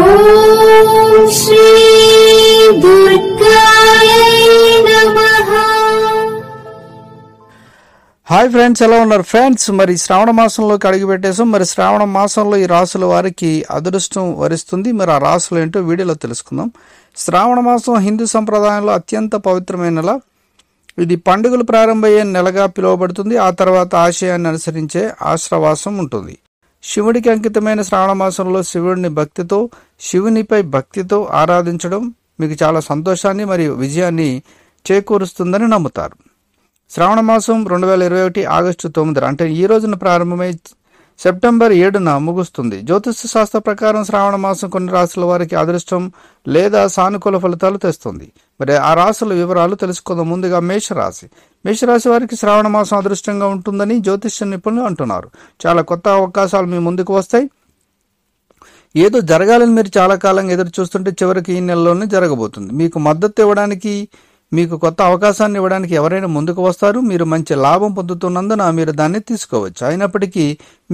ఓం శ్రీ దుర్గాయ నమః. Hi friends, ఎలా ఉన్నారు ఫ్రెండ్స్? మరి శ్రావణ మాసంలోకి అడుగు పెట్టేసాం. మరి శ్రావణ మాసంలో ఈ రాసుల వారికి అదృష్టం వరిస్తుంది. మరి ఆ రాసులు ఏంటో వీడియోలో తెలుసుకుందాం. శ్రావణ మాసం హిందూ సంప్రదాయంలో అత్యంత పవిత్రమైన నెల. ఇది పండుగలు ప్రారంభమయ్యే నెలగా పిలువబడుతుంది. ఆ తర్వాత ఆశయాన్ని అనుసరించే ఆశ్రవాసం ఉంటుంది. శివుడికి అంకితమైన శ్రావణ మాసంలో శివునిపై భక్తితో ఆరాధించడం మీకు చాలా సంతోషాన్ని మరియు విజయాన్ని చేకూరుస్తుందని నమ్ముతారు. శ్రావణ మాసం 2021 ఆగస్టు 9 అంటే ఈ రోజున ప్రారంభమై సెప్టెంబర్ 7న ముగుస్తుంది. జ్యోతిష శాస్త్ర ప్రకారం శ్రావణ మాసం కొన్ని రాశుల వారికి అదృష్టం లేదా సానుకూల ఫలితాలు తెస్తుంది. మరి ఆ రాశుల వివరాలు తెలుసుకుందాం. ముందుగా మేషరాశి వారికి శ్రావణ మాసం అదృష్టంగా ఉంటుందని జ్యోతిష నిపుణులు అంటున్నారు. చాలా కొత్త అవకాశాలు మీ ముందుకు వస్తాయి. ఏదో జరగాలని మీరు చాలా కాలంగా ఎదురు చూస్తుంటే చివరికి ఈ నెలలోనే జరగబోతుంది. మీకు మద్దతు ఇవ్వడానికి, మీకు కొత్త అవకాశాన్ని ఇవ్వడానికి ఎవరైనా ముందుకు వస్తారు. మీరు మంచి లాభం పొందుతున్నందున మీరు దాన్ని తీసుకోవచ్చు. అయినప్పటికీ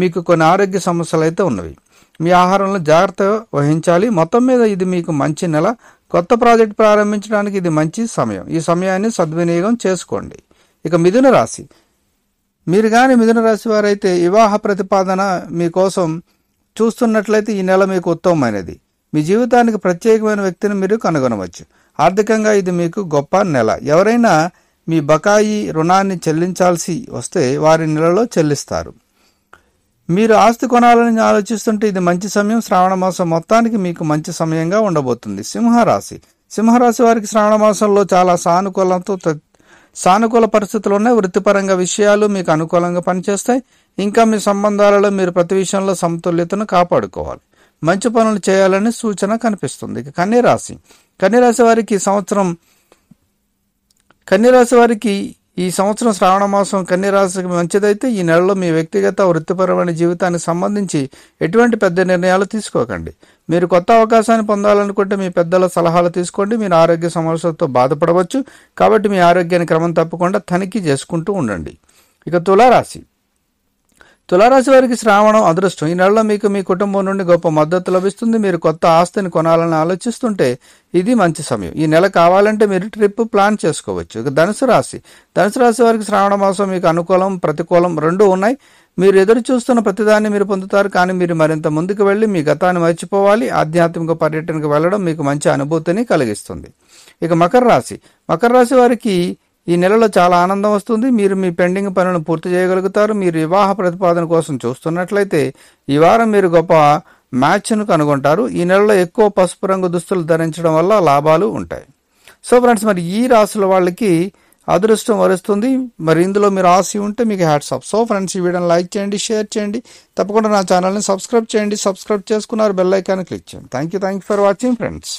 మీకు కొన్ని ఆరోగ్య సమస్యలు అయితే ఉన్నవి. మీ ఆహారంలో జాగ్రత్త వహించాలి. మొత్తం మీద ఇది మీకు మంచి నెల. కొత్త ప్రాజెక్ట్ ప్రారంభించడానికి ఇది మంచి సమయం. ఈ సమయాన్ని సద్వినియోగం చేసుకోండి. ఇక మిథున రాశి, మీరు కానీ మిథున రాశి వారైతే వివాహ ప్రతిపాదన మీకోసం చూస్తున్నట్లయితే ఈ నెల మీకు ఉత్తమమైనది. మీ జీవితానికి ప్రత్యేకమైన వ్యక్తిని మీరు కనుగొనవచ్చు. ఆర్థికంగా ఇది మీకు గొప్ప నెల. ఎవరైనా మీ బకాయి రుణాన్ని చెల్లించాల్సి వస్తే వారి నెలలో చెల్లిస్తారు. మీరు ఆస్తి కొనాలని ఆలోచిస్తుంటే ఇది మంచి సమయం. శ్రావణ మాసం మొత్తానికి మీకు మంచి సమయంగా ఉండబోతుంది. సింహరాశి వారికి శ్రావణ మాసంలో చాలా సానుకూల పరిస్థితులు ఉన్నాయి. వృత్తిపరంగా విషయాలు మీకు అనుకూలంగా పనిచేస్తాయి. ఇంకా మీ సంబంధాలలో మీరు ప్రతి విషయంలో సమతుల్యతను కాపాడుకోవాలి. మంచి పనులు చేయాలని సూచన కనిపిస్తుంది. ఇక కన్యరాశి వారికి ఈ సంవత్సరం శ్రావణ మాసం కన్యరాశికి మంచిదైతే ఈ నెలలో మీ వ్యక్తిగత వృత్తిపరమైన జీవితానికి సంబంధించి ఎటువంటి పెద్ద నిర్ణయాలు తీసుకోకండి. మీరు కొత్త అవకాశాన్ని పొందాలనుకుంటే మీ పెద్దల సలహాలు తీసుకోండి. మీరు ఆరోగ్య సమస్యలతో బాధపడవచ్చు కాబట్టి మీ ఆరోగ్యాన్ని క్రమం తప్పకుండా తనిఖీ చేసుకుంటూ ఉండండి. ఇక తులారాశి వారికి శ్రావణం అదృష్టం. ఈ నెలలో మీకు మీ కుటుంబం నుండి గొప్ప మద్దతు లభిస్తుంది. మీరు కొత్త ఆస్తిని కొనాలని ఆలోచిస్తుంటే ఇది మంచి సమయం. ఈ నెల కావాలంటే మీరు ట్రిప్ ప్లాన్ చేసుకోవచ్చు. ఇక ధనుసు రాశి వారికి శ్రావణ మాసం మీకు అనుకూలం ప్రతికూలం రెండూ ఉన్నాయి. మీరు ఎదురు చూస్తున్న ప్రతిదాన్ని మీరు పొందుతారు. కానీ మీరు మరింత ముందుకు వెళ్ళి మీ గతాన్ని మర్చిపోవాలి. ఆధ్యాత్మిక పర్యటనకు వెళ్ళడం మీకు మంచి అనుభూతిని కలిగిస్తుంది. ఇక మకర రాశి వారికి ఈ నెలలో చాలా ఆనందం వస్తుంది. మీరు మీ పెండింగ్ పనులను పూర్తి చేయగలుగుతారు. మీరు వివాహ ప్రతిపాదన కోసం చూస్తున్నట్లయితే ఈ వారం మీరు గొప్ప మ్యాచ్ను కనుగొంటారు. ఈ నెలలో ఎక్కువ పసుపు రంగు దుస్తులు ధరించడం వల్ల లాభాలు ఉంటాయి. సో ఫ్రెండ్స్, మరి ఈ రాశుల వాళ్ళకి అదృష్టం వరిస్తుంది. మరి ఇందులో మీరు ఆశ ఉంటే మీకు హ్యాట్స్ ఆఫ్. సో ఫ్రెండ్స్, ఈ వీడియోని లైక్ చేయండి, షేర్ చేయండి. తప్పకుండా నా ఛానల్ని సబ్స్క్రైబ్ చేయండి. సబ్స్క్రైబ్ చేసుకున్నారు బెల్ ఐకాన్ క్లిక్ చేయండి. Thank you for watching friends.